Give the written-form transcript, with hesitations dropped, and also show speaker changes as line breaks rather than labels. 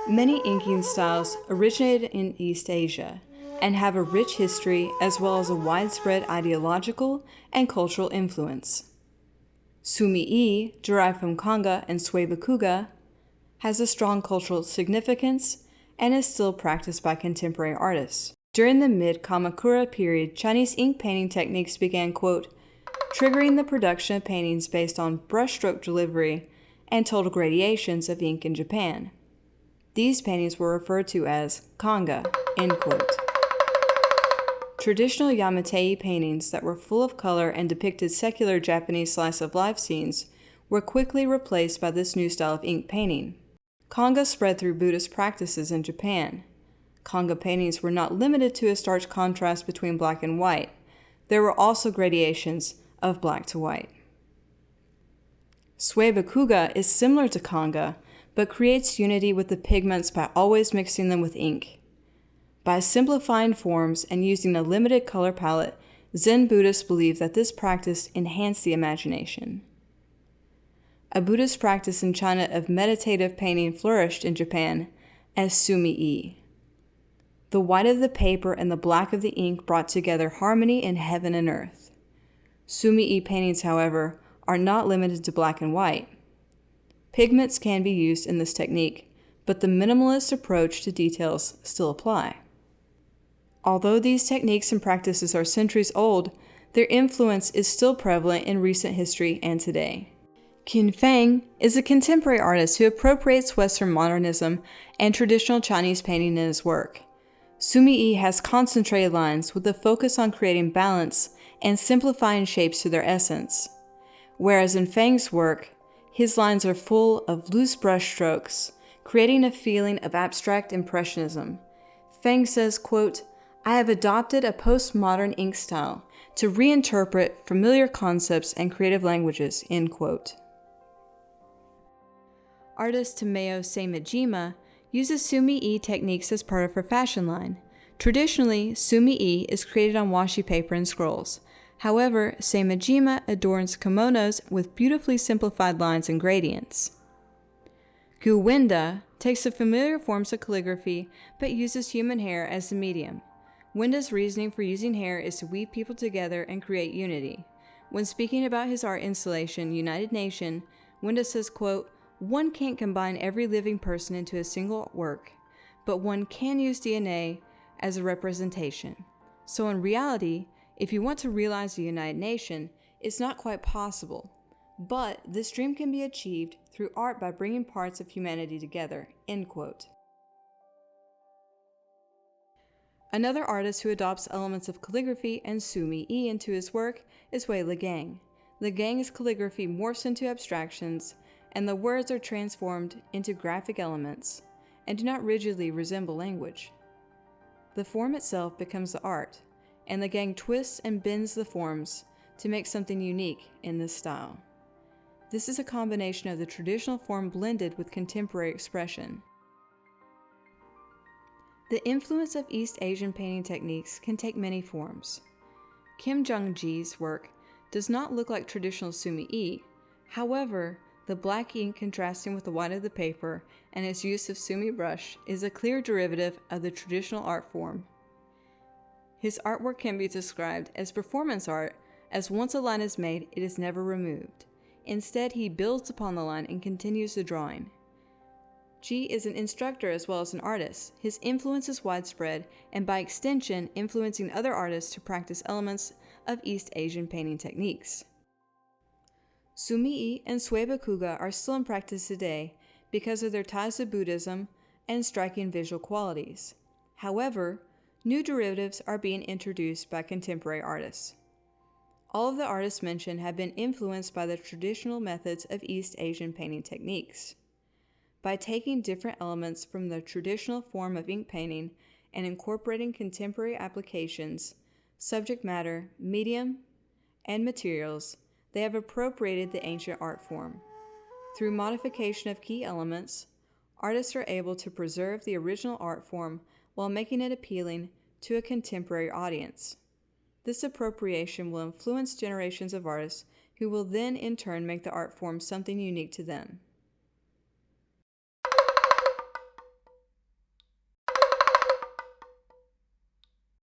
Many inking styles originated in East Asia and have a rich history as well as a widespread ideological and cultural influence. Sumi-e, derived from Kanga and Sui-bakuga, has a strong cultural significance and is still practiced by contemporary artists. During the mid-Kamakura period, Chinese ink painting techniques began, quote, triggering the production of paintings based on brushstroke delivery and total gradations of ink in Japan. These paintings were referred to as Kanga, end quote. Traditional Yamatei paintings that were full of color and depicted secular Japanese slice-of-life scenes were quickly replaced by this new style of ink painting. Kanga spread through Buddhist practices in Japan. Kanga paintings were not limited to a stark contrast between black and white. There were also gradations of black to white. Sui-bakuga is similar to Kanga, but creates unity with the pigments by always mixing them with ink. By simplifying forms and using a limited color palette, Zen Buddhists believe that this practice enhanced the imagination. A Buddhist practice in China of meditative painting flourished in Japan as sumi-e. The white of the paper and the black of the ink brought together harmony in heaven and earth. Sumi-e paintings, however, are not limited to black and white. Pigments can be used in this technique, but the minimalist approach to details still apply. Although these techniques and practices are centuries old, their influence is still prevalent in recent history and today. Qin Feng is a contemporary artist who appropriates Western modernism and traditional Chinese painting in his work. Sumi-e has concentrated lines with a focus on creating balance and simplifying shapes to their essence. Whereas in Feng's work, his lines are full of loose brush strokes, creating a feeling of abstract impressionism. Feng says, quote, I have adopted a postmodern ink style to reinterpret familiar concepts and creative languages, end quote. Artist Tomeo Seimejima uses sumi-e techniques as part of her fashion line. Traditionally, sumi-e is created on washi paper and scrolls. However, Seimejima adorns kimonos with beautifully simplified lines and gradients. Gu Wenda takes the familiar forms of calligraphy but uses human hair as the medium. Wenda's reasoning for using hair is to weave people together and create unity. When speaking about his art installation, United Nation, Wenda says, quote, one can't combine every living person into a single work, but one can use DNA as a representation. So in reality, if you want to realize the United Nation, it's not quite possible. But this dream can be achieved through art by bringing parts of humanity together, end quote. Another artist who adopts elements of calligraphy and sumi-e into his work is Wei Legang. Legang's calligraphy morphs into abstractions, and the words are transformed into graphic elements and do not rigidly resemble language. The form itself becomes the art, and Legang twists and bends the forms to make something unique in this style. This is a combination of the traditional form blended with contemporary expression. The influence of East Asian painting techniques can take many forms. Kim Jung-ji's work does not look like traditional sumi-e. However, the black ink contrasting with the white of the paper and its use of sumi brush is a clear derivative of the traditional art form. His artwork can be described as performance art, as once a line is made, it is never removed. Instead, he builds upon the line and continues the drawing. Ji is an instructor as well as an artist. His influence is widespread, and by extension, influencing other artists to practice elements of East Asian painting techniques. Sumi-e and Sui-bakuga are still in practice today because of their ties to Buddhism and striking visual qualities. However, new derivatives are being introduced by contemporary artists. All of the artists mentioned have been influenced by the traditional methods of East Asian painting techniques. By taking different elements from the traditional form of ink painting and incorporating contemporary applications, subject matter, medium, and materials, they have appropriated the ancient art form. Through modification of key elements, artists are able to preserve the original art form while making it appealing to a contemporary audience. This appropriation will influence generations of artists who will then in turn make the art form something unique to them.